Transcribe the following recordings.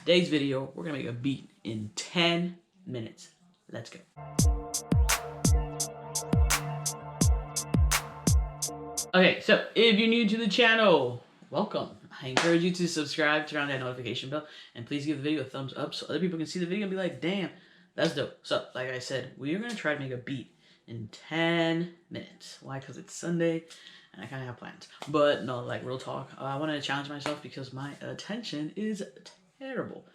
today's video, we're gonna make a beat in 10 minutes. Let's go. Okay, so if you're new to the channel, welcome. I encourage you to subscribe, turn on that notification bell, and please give the video a thumbs up so other people can see the video and be like, damn, that's dope. So, like I said, we are gonna try to make a beat in 10 minutes. Why? Because it's Sunday and I kind of have plans. But no, like real talk, I want to challenge myself because my attention is terrible.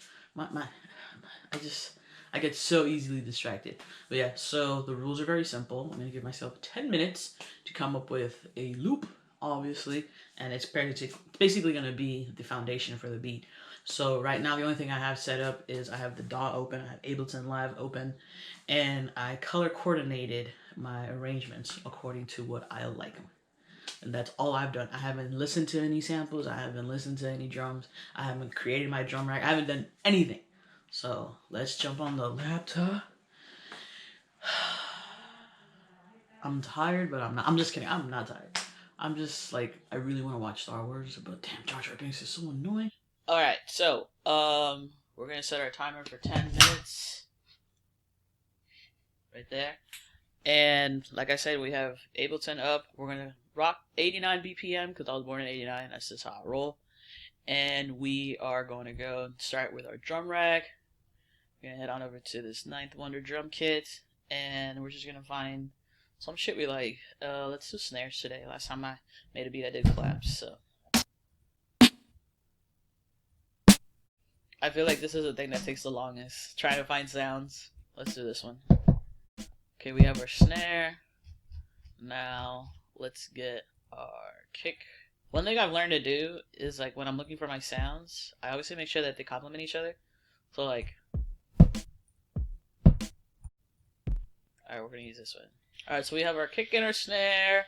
I get so easily distracted. But yeah, so the rules are very simple. I'm gonna give myself 10 minutes to come up with a loop, obviously, and it's basically gonna be the foundation for the beat. So right now, the only thing I have set up is I have the DAW open, I have Ableton Live open, and I color coordinated my arrangements according to what I like. And that's all I've done. I haven't listened to any samples. I haven't listened to any drums. I haven't created my drum rack. I haven't done anything. So let's jump on the laptop. I'm tired, but I'm not. I'm just kidding. I'm not tired. I'm just like, I really want to watch Star Wars, but damn, Jar Jar Binks is so annoying. Alright, so, we're gonna set our timer for 10 minutes. Right there. And like I said, we have Ableton up. We're gonna rock 89 BPM because I was born in 89. That's just how I roll. And we are going to go and start with our drum rack. We're gonna head on over to this Ninth Wonder drum kit, and we're just gonna find some shit we like. Let's do snares today. Last time I made a beat, I did claps. So I feel like this is the thing that takes the longest. Trying to find sounds. Let's do this one. Okay, we have our snare. Now let's get our kick. One thing I've learned to do is, like, when I'm looking for my sounds, I always make sure that they complement each other. So like, alright, we're gonna use this one. Alright, so we have our kick and our snare.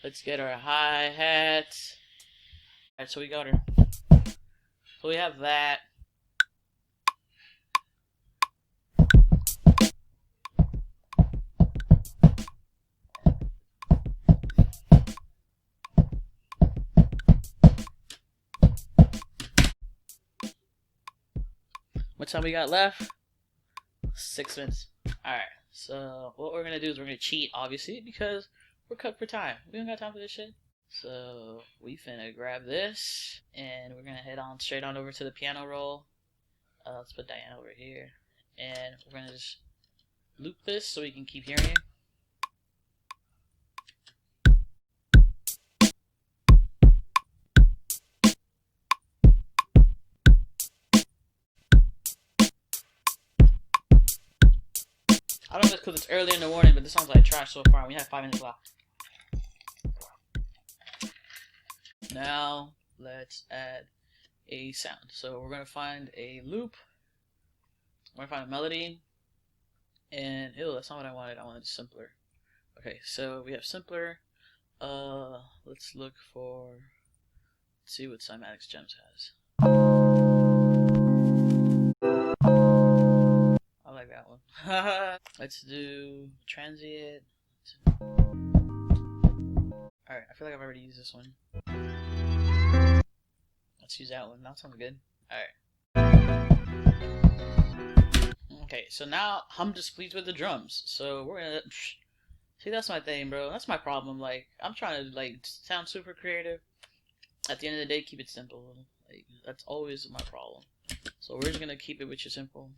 Let's get our hi-hat. Alright, so we got our, so we have that. What time we got left? 6 minutes. Alright, so what we're gonna do is we're gonna cheat, obviously, because we're cut for time. We don't got time for this shit. So we finna grab this, and we're gonna head on straight on over to the piano roll. Let's put Diane over here, and we're gonna just loop this so we can keep hearing it. I don't know if it's because it's early in the morning, but this sounds like trash so far. We have 5 minutes left. Now, let's add a sound. So we're going to find a loop. We're going to find a melody. And, ew, that's not what I wanted. I wanted simpler. Okay, so we have simpler. Let's look for... Let's see what Cymatics Gems has. I like that one. Let's do transient. Alright, I feel like I've already used this one. Let's use that one. That sounds good. Alright. Okay, so now I'm displeased with the drums. So we're gonna... See, that's my thing, bro. That's my problem. Like, I'm trying to, like, sound super creative. At the end of the day, keep it simple. Like, that's always my problem. So we're just gonna keep it with you simple.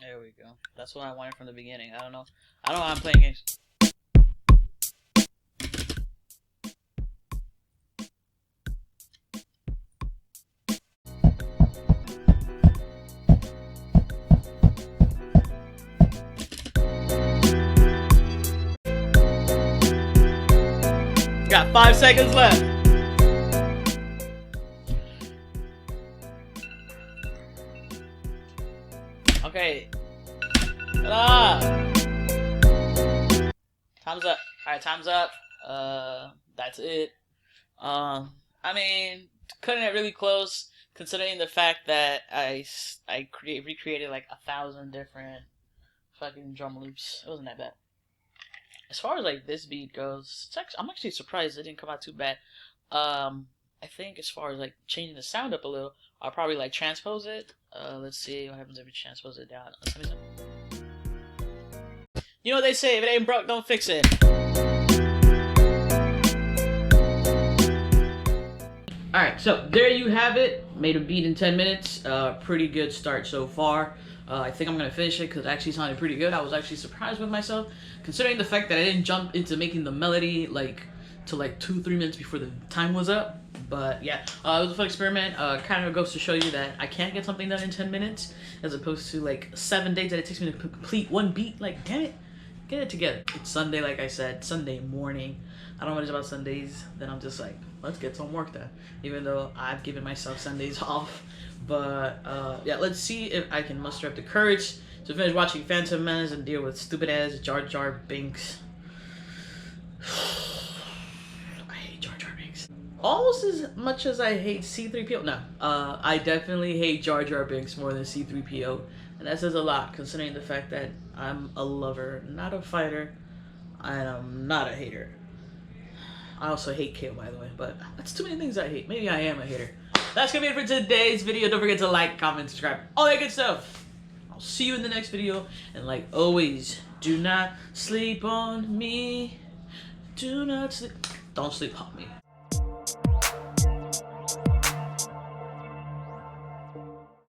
There we go. That's what I wanted from the beginning. I don't know how I'm playing games. Got 5 seconds left. Okay. Time's up. Alright, time's up. That's it. I mean, cutting it really close, considering the fact that I recreated like 1,000 different fucking drum loops. It wasn't that bad. As far as like this beat goes, I'm actually surprised it didn't come out too bad. I think as far as like changing the sound up a little, I'll probably like transpose it. Let's see what happens if we transpose it down. You know what they say, if it ain't broke, don't fix it. Alright, so there you have it. Made a beat in 10 minutes. Pretty good start so far. I think I'm going to finish it because it actually sounded pretty good. I was actually surprised with myself, considering the fact that I didn't jump into making the melody like to like 2-3 minutes before the time was up. But yeah, it was a fun experiment. Kind of goes to show you that I can get something done in 10 minutes as opposed to like 7 days that it takes me to complete one beat. Like, damn it, get it together. It's Sunday, like I said, Sunday morning. I don't know much about Sundays. Then I'm just like, let's get some work done. Even though I've given myself Sundays off. But yeah, let's see if I can muster up the courage to finish watching Phantom Menace and deal with stupid ass Jar Jar Binks. I hate Jar Jar Binks. Almost as much as I hate C-3PO. No, I definitely hate Jar Jar Binks more than C-3PO. And that says a lot, considering the fact that I'm a lover, not a fighter, and I'm not a hater. I also hate Kale, by the way, but that's too many things I hate. Maybe I am a hater. That's gonna be it for today's video. Don't forget to like, comment, subscribe, all that good stuff. I'll see you in the next video. And like always, do not sleep on me. Do not sleep. Don't sleep on me.